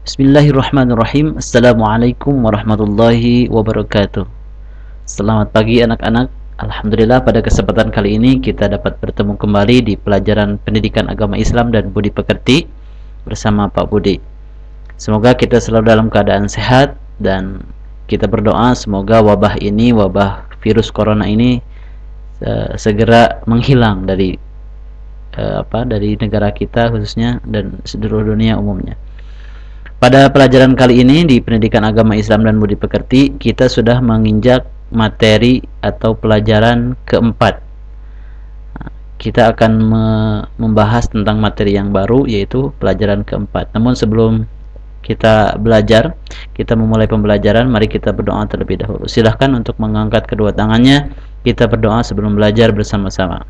Bismillahirrahmanirrahim. Assalamualaikum warahmatullahi wabarakatuh. Selamat pagi anak-anak. Alhamdulillah pada kesempatan kali ini kita dapat bertemu kembali di pelajaran Pendidikan Agama Islam dan Budi Pekerti bersama Pak Budi. Semoga kita selalu dalam keadaan sehat dan kita berdoa semoga wabah ini, wabah virus corona ini segera menghilang dari dari negara kita khususnya dan seluruh dunia umumnya. Pada pelajaran kali ini di Pendidikan Agama Islam dan Budi Pekerti, kita sudah menginjak materi atau pelajaran keempat. Kita akan membahas tentang materi yang baru, yaitu pelajaran keempat. Namun sebelum kita belajar, kita memulai pembelajaran, mari kita berdoa terlebih dahulu. Silahkan untuk mengangkat kedua tangannya, kita berdoa sebelum belajar bersama-sama.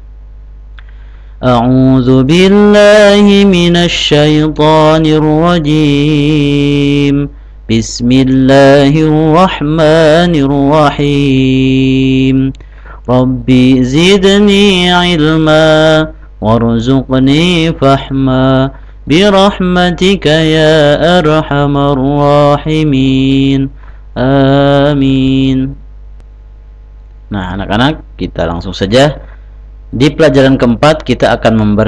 أعوذ بالله من الشيطان الرجيم بسم الله الرحمن الرحيم ربي زدني علما وارزقني فهما برحمتك يا أرحم الراحمين آمين. Nah anak-anak, kita langsung saja. Di pelajaran keempat kita akan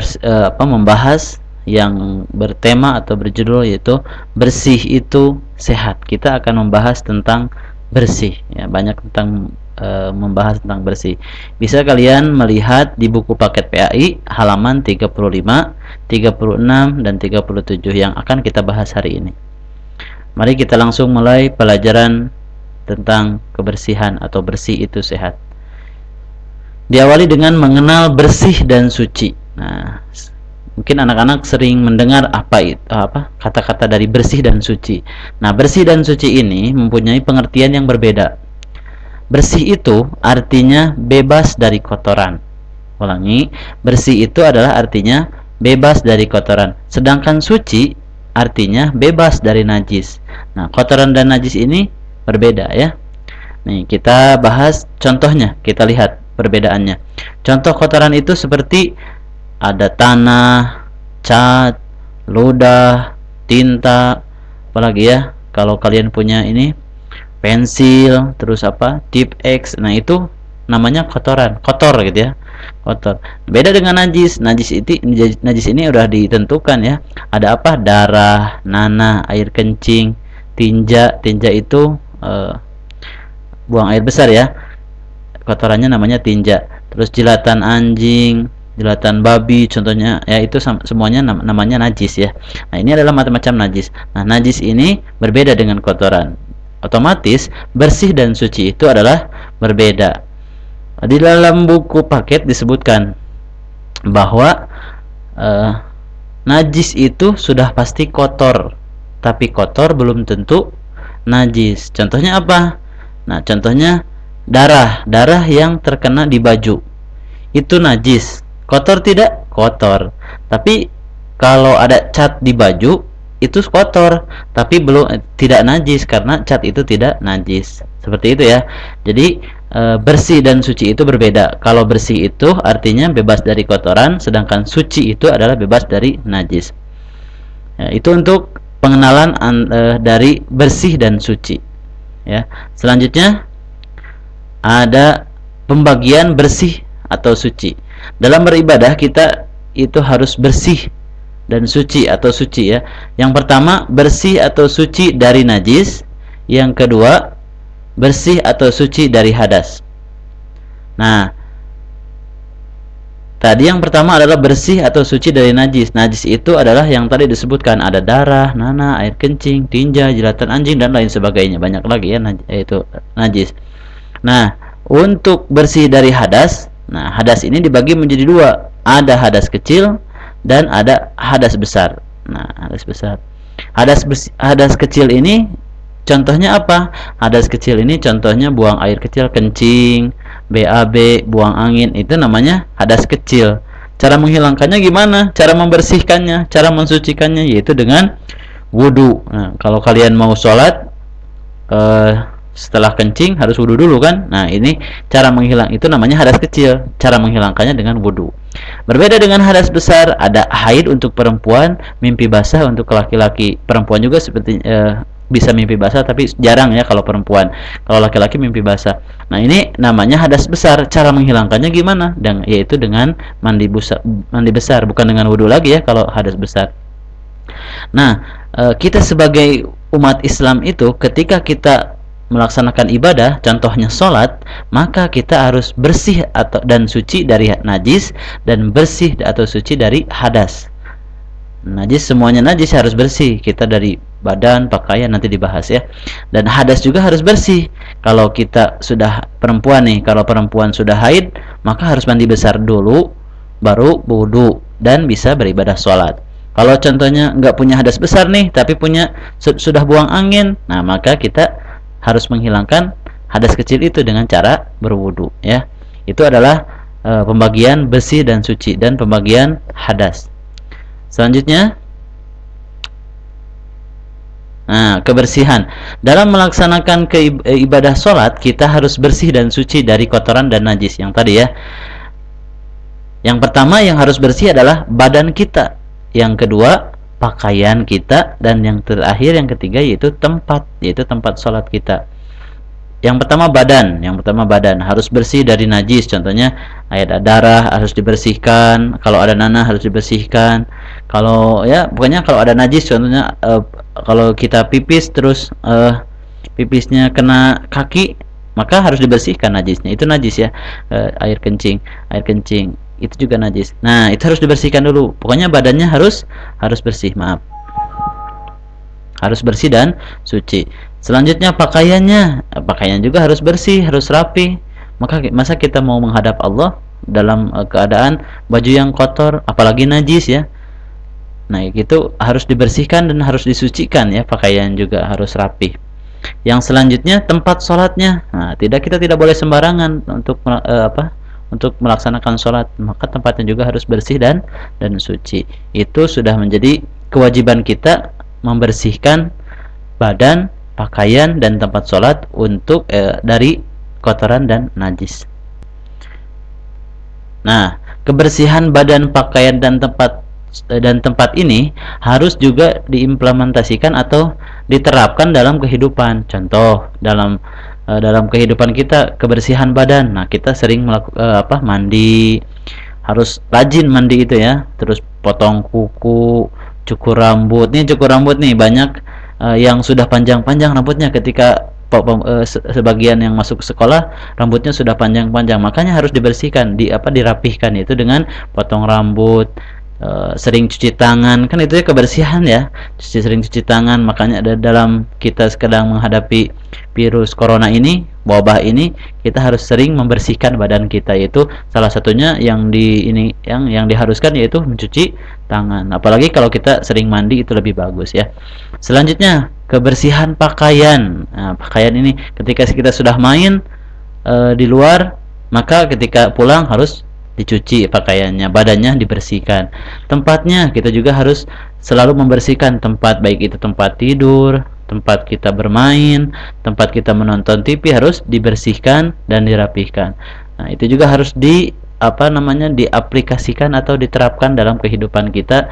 membahas yang bertema atau berjudul yaitu bersih itu sehat. Kita akan membahas tentang bersih ya, banyak tentang membahas tentang bersih. Bisa kalian melihat di buku paket PAI halaman 35, 36 dan 37 yang akan kita bahas hari ini. Mari kita langsung mulai pelajaran tentang kebersihan atau bersih itu sehat. Diawali dengan mengenal bersih dan suci. Nah, mungkin anak-anak sering mendengar kata-kata dari bersih dan suci. Nah, bersih dan suci ini mempunyai pengertian yang berbeda. Bersih itu artinya bebas dari kotoran. Ulangi, bersih itu adalah artinya bebas dari kotoran. Sedangkan suci artinya bebas dari najis. Nah, kotoran dan najis ini berbeda ya. Nih, kita bahas contohnya, kita lihat perbedaannya. Contoh kotoran itu seperti ada tanah, cat, ludah, tinta, apalagi ya, kalau kalian punya ini pensil, terus tip X. Nah, itu namanya kotoran, kotor gitu ya. Kotor. Beda dengan najis. Najis ini udah ditentukan ya. Ada apa? Darah, nanah, air kencing, tinja. Tinja itu buang air besar ya. Kotorannya namanya tinja. Terus jilatan anjing, jilatan babi contohnya ya, itu semuanya namanya najis ya. Nah, ini adalah macam-macam najis. Nah, najis ini berbeda dengan kotoran. Otomatis bersih dan suci itu adalah berbeda. Di dalam buku paket disebutkan bahwa najis itu sudah pasti kotor, tapi kotor belum tentu najis. Contohnya apa? Nah, contohnya darah yang terkena di baju itu najis. Kotor tidak? Kotor. Tapi kalau ada cat di baju itu kotor, tapi tidak najis karena cat itu tidak najis. Seperti itu ya. Jadi bersih dan suci itu berbeda. Kalau bersih itu artinya bebas dari kotoran, sedangkan suci itu adalah bebas dari najis. Ya, itu untuk pengenalan dari bersih dan suci. Ya. Selanjutnya ada pembagian bersih atau suci. Dalam beribadah kita itu harus bersih dan suci atau suci ya. Yang pertama bersih atau suci dari najis. Yang kedua bersih atau suci dari hadas. Nah, tadi yang pertama adalah bersih atau suci dari najis. Najis itu adalah yang tadi disebutkan, ada darah, nanah, air kencing, tinja, jilatan anjing dan lain sebagainya. Banyak lagi ya itu najis. Nah, untuk bersih dari hadas, nah hadas ini dibagi menjadi dua. Ada hadas kecil dan ada hadas besar. Nah, hadas besar. Hadas kecil ini contohnya apa? Hadas kecil ini contohnya buang air kecil, kencing, BAB, buang angin, itu namanya hadas kecil. Cara menghilangkannya gimana? Cara membersihkannya, cara mensucikannya yaitu dengan wudu. Nah, kalau kalian mau sholat setelah kencing harus wudu dulu kan. Nah, ini cara menghilang itu namanya hadas kecil. Cara menghilangkannya dengan wudu. Berbeda dengan hadas besar, ada haid untuk perempuan, mimpi basah untuk laki-laki. Perempuan juga seperti bisa mimpi basah, tapi jarang ya kalau perempuan. Kalau laki-laki mimpi basah. Nah, ini namanya hadas besar. Cara menghilangkannya gimana? Dan yaitu dengan mandi besar, bukan dengan wudu lagi ya kalau hadas besar. Nah, kita sebagai umat Islam itu ketika kita melaksanakan ibadah, contohnya sholat, maka kita harus bersih atau dan suci dari najis dan bersih atau suci dari hadas. Najis, semuanya najis harus bersih. Kita dari badan, pakaian nanti dibahas ya. Dan hadas juga harus bersih. Kalau kita sudah perempuan nih, kalau perempuan sudah haid, maka harus mandi besar dulu, baru wudu dan bisa beribadah sholat. Kalau contohnya nggak punya hadas besar nih, tapi sudah buang angin, nah maka kita harus menghilangkan hadas kecil itu dengan cara berwudu ya. Itu adalah pembagian bersih dan suci dan pembagian hadas. Selanjutnya, nah, kebersihan. Dalam melaksanakan ibadah sholat, kita harus bersih dan suci dari kotoran dan najis yang tadi ya. Yang pertama yang harus bersih adalah badan kita. Yang kedua, pakaian kita, dan yang terakhir yang ketiga yaitu tempat sholat kita. Yang pertama badan harus bersih dari najis, contohnya ada darah harus dibersihkan, kalau ada nanah harus dibersihkan, kalau ya pokoknya kalau ada najis, contohnya kalau kita pipis terus pipisnya kena kaki, maka harus dibersihkan najisnya, itu najis ya. Air kencing itu juga najis. Nah, itu harus dibersihkan dulu. Pokoknya badannya harus bersih, harus bersih dan suci. Selanjutnya pakaian juga harus bersih, harus rapi. Masa kita mau menghadap Allah dalam keadaan baju yang kotor, apalagi najis ya. Nah, itu harus dibersihkan dan harus disucikan ya, pakaian juga harus rapi. Yang selanjutnya tempat sholatnya. Nah, kita tidak boleh sembarangan untuk melaksanakan sholat, maka tempatnya juga harus bersih dan suci. Itu sudah menjadi kewajiban kita membersihkan badan, pakaian, dan tempat sholat untuk dari kotoran dan najis. Nah, kebersihan badan, pakaian, dan tempat ini harus juga diimplementasikan atau diterapkan dalam kehidupan. Contoh, dalam kehidupan kita, kebersihan badan. Nah, kita sering mandi, harus rajin mandi itu ya. Terus potong kuku, cukur rambut. Cukur rambut nih banyak yang sudah panjang-panjang rambutnya. Ketika sebagian yang masuk sekolah rambutnya sudah panjang-panjang, makanya harus dibersihkan, dirapihkan, itu dengan potong rambut. Sering cuci tangan, kan itu ya kebersihan ya, sering cuci tangan. Makanya dalam kita sedang menghadapi virus corona ini, wabah ini, kita harus sering membersihkan badan kita, yaitu salah satunya yang diharuskan yaitu mencuci tangan. Apalagi kalau kita sering mandi, itu lebih bagus ya. Selanjutnya, kebersihan pakaian. Nah, pakaian ini ketika kita sudah main di luar, maka ketika pulang harus dicuci pakaiannya, badannya dibersihkan. Tempatnya kita juga harus selalu membersihkan tempat, baik itu tempat tidur, tempat kita bermain, tempat kita menonton TV, harus dibersihkan dan dirapihkan. Nah, itu juga harus diaplikasikan atau diterapkan dalam kehidupan kita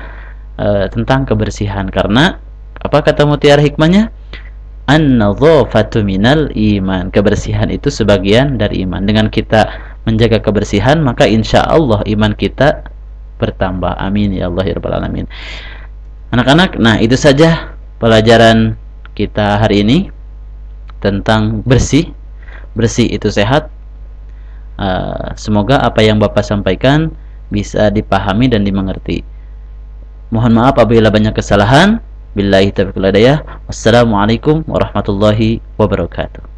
tentang kebersihan. Karena apa kata mutiara hikmahnya? An-nadhafatu minal iman. Kebersihan itu sebagian dari iman. Dengan kita menjaga kebersihan, maka insya Allah iman kita bertambah. Amin ya Allah ya rabbal alamin. Anak-anak, nah itu saja pelajaran kita hari ini tentang bersih. Bersih itu sehat. Semoga apa yang Bapak sampaikan bisa dipahami dan dimengerti. Mohon maaf apabila banyak kesalahan. Billahi taufiq wal hidayah. Wassalamualaikum warahmatullahi wabarakatuh.